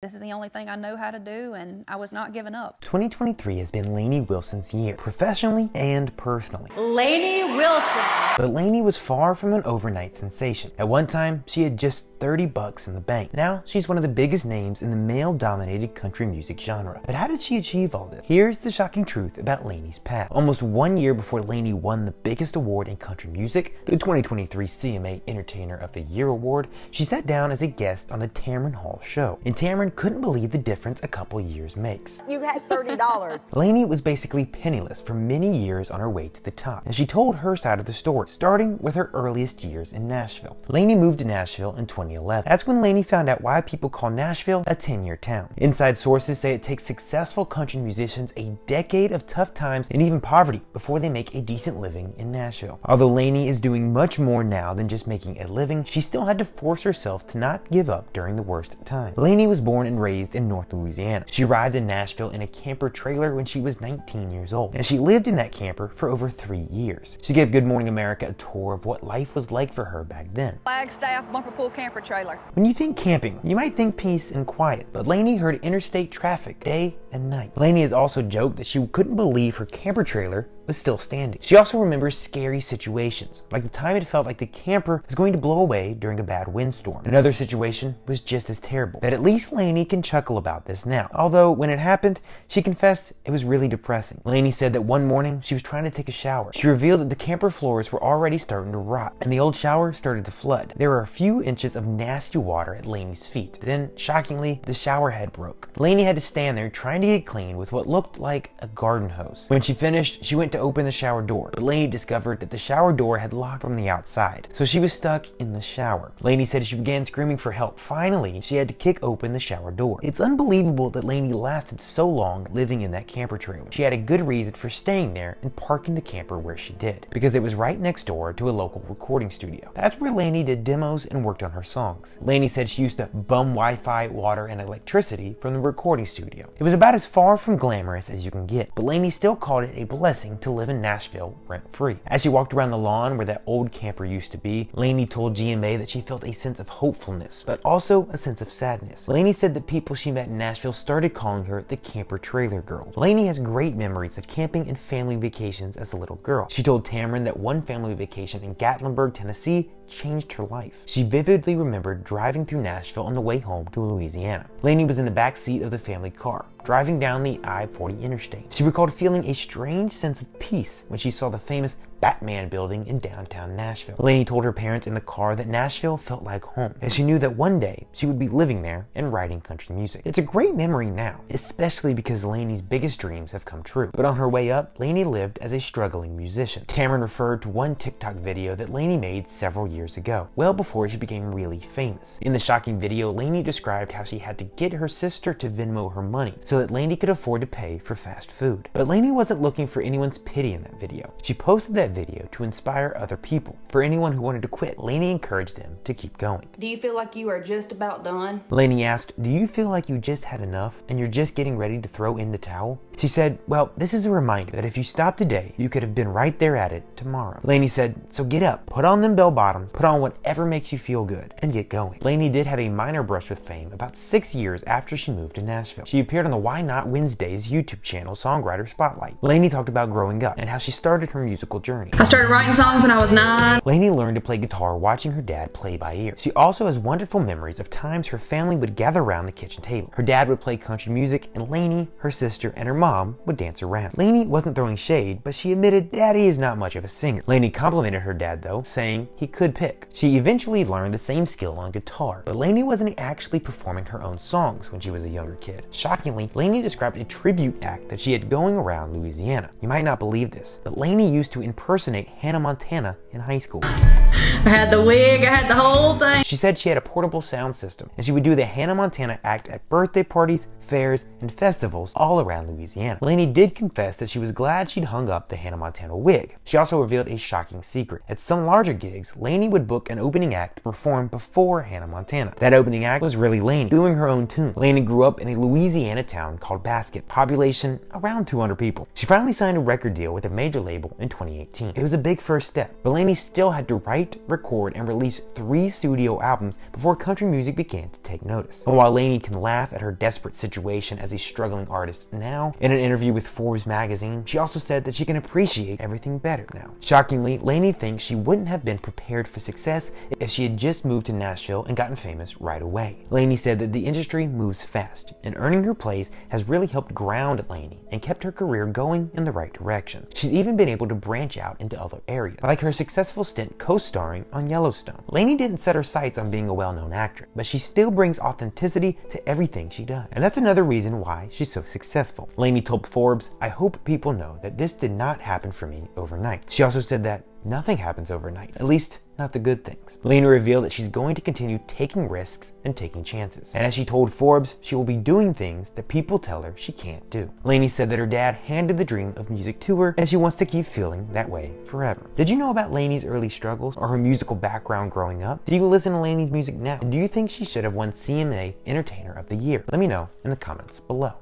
This is the only thing I know how to do, and I was not giving up. 2023 has been Lainey Wilson's year, professionally and personally. Lainey Wilson! But Lainey was far from an overnight sensation. At one time, she had just $30 in the bank. Now, she's one of the biggest names in the male-dominated country music genre. But how did she achieve all this? Here's the shocking truth about Lainey's path. Almost 1 year before Lainey won the biggest award in country music, the 2023 CMA Entertainer of the Year Award, she sat down as a guest on the Tamron Hall show. And Tamron couldn't believe the difference a couple years makes. You had $30. Lainey was basically penniless for many years on her way to the top, and she told her side of the story, starting with her earliest years in Nashville. Lainey moved to Nashville in 2011. That's when Lainey found out why people call Nashville a 10-year town. Inside sources say it takes successful country musicians a decade of tough times and even poverty before they make a decent living in Nashville. Although Lainey is doing much more now than just making a living, she still had to force herself to not give up during the worst time. Lainey was born and raised in North Louisiana. She arrived in Nashville in a camper trailer when she was 19 years old, and she lived in that camper for over 3 years. She gave Good Morning America a tour of what life was like for her back then. Flagstaff bumper pool camper trailer. When you think camping, you might think peace and quiet, but Lainey heard interstate traffic day and night. Lainey has also joked that she couldn't believe her camper trailer was still standing. She also remembers scary situations, like the time it felt like the camper was going to blow away during a bad windstorm. Another situation was just as terrible, but at least Lainey can chuckle about this now. Although when it happened, she confessed it was really depressing. Lainey said that one morning she was trying to take a shower. She revealed that the camper floors were already starting to rot, and the old shower started to flood. There were a few inches of nasty water at Lainey's feet. Then, shockingly, the shower head broke. Lainey had to stand there trying to get clean with what looked like a garden hose. When she finished, she went to open the shower door, but Lainey discovered that the shower door had locked from the outside, so she was stuck in the shower. Lainey said she began screaming for help. Finally, she had to kick open the shower door. It's unbelievable that Lainey lasted so long living in that camper trailer. She had a good reason for staying there and parking the camper where she did, because it was right next door to a local recording studio. That's where Lainey did demos and worked on her songs. Lainey said she used to bum Wi-Fi, water, and electricity from the recording studio. It was about as far from glamorous as you can get, but Lainey still called it a blessing to live in Nashville rent-free. As she walked around the lawn where that old camper used to be, Lainey told GMA that she felt a sense of hopefulness, but also a sense of sadness. Lainey said that people she met in Nashville started calling her the camper trailer girl. Lainey has great memories of camping and family vacations as a little girl. She told Tamron that one family vacation in Gatlinburg, Tennessee changed her life. She vividly remembered driving through Nashville on the way home to Louisiana. Lainey was in the back seat of the family car, driving down the I-40 interstate. She recalled feeling a strange sense of peace when she saw the famous Batman building in downtown Nashville. Lainey told her parents in the car that Nashville felt like home, and she knew that one day she would be living there and writing country music. It's a great memory now, especially because Lainey's biggest dreams have come true. But on her way up, Lainey lived as a struggling musician. Tamron referred to one TikTok video that Lainey made several years ago, well before she became really famous. In the shocking video, Lainey described how she had to get her sister to Venmo her money so that Lainey could afford to pay for fast food. But Lainey wasn't looking for anyone's pity in that video. She posted that video to inspire other people. For anyone who wanted to quit, Lainey encouraged them to keep going. Do you feel like you are just about done? Lainey asked, "Do you feel like you just had enough and you're just getting ready to throw in the towel?" She said, "Well, this is a reminder that if you stop today, you could have been right there at it tomorrow." Lainey said, "So get up, put on them bell bottoms, put on whatever makes you feel good, and get going." Lainey did have a minor brush with fame about 6 years after she moved to Nashville. She appeared on the Why Not Wednesdays YouTube channel Songwriter Spotlight. Lainey talked about growing up and how she started her musical journey. I started writing songs when I was 9. Lainey learned to play guitar watching her dad play by ear. She also has wonderful memories of times her family would gather around the kitchen table. Her dad would play country music, and Lainey, her sister, and her mom would dance around. Lainey wasn't throwing shade, but she admitted Daddy is not much of a singer. Lainey complimented her dad though, saying he could pick. She eventually learned the same skill on guitar, but Lainey wasn't actually performing her own songs when she was a younger kid. Shockingly, Lainey described a tribute act that she had going around Louisiana. You might not believe this, but Lainey used to impersonate Hannah Montana in high school. I had the wig, I had the whole thing. She said she had a portable sound system, and she would do the Hannah Montana act at birthday parties, fairs, and festivals all around Louisiana. Lainey did confess that she was glad she'd hung up the Hannah Montana wig. She also revealed a shocking secret. At some larger gigs, Lainey Lainey would book an opening act to perform before Hannah Montana. That opening act was really Lainey, doing her own tune. Lainey grew up in a Louisiana town called Basket, population around 200 people. She finally signed a record deal with a major label in 2018. It was a big first step, but Lainey still had to write, record, and release 3 studio albums before country music began to take notice. And while Lainey can laugh at her desperate situation as a struggling artist now, in an interview with Forbes magazine, she also said that she can appreciate everything better now. Shockingly, Lainey thinks she wouldn't have been prepared for success if she had just moved to Nashville and gotten famous right away. Lainey said that the industry moves fast, and earning her place has really helped ground Lainey and kept her career going in the right direction. She's even been able to branch out into other areas, like her successful stint co-starring on Yellowstone. Lainey didn't set her sights on being a well-known actress, but she still brings authenticity to everything she does. And that's another reason why she's so successful. Lainey told Forbes, "I hope people know that this did not happen for me overnight." She also said that nothing happens overnight, at least not the good things. Lainey revealed that she's going to continue taking risks and taking chances. And as she told Forbes, she will be doing things that people tell her she can't do. Lainey said that her dad handed the dream of music to her, and she wants to keep feeling that way forever. Did you know about Lainey's early struggles or her musical background growing up? Do you listen to Lainey's music now? And do you think she should have won CMA Entertainer of the Year? Let me know in the comments below.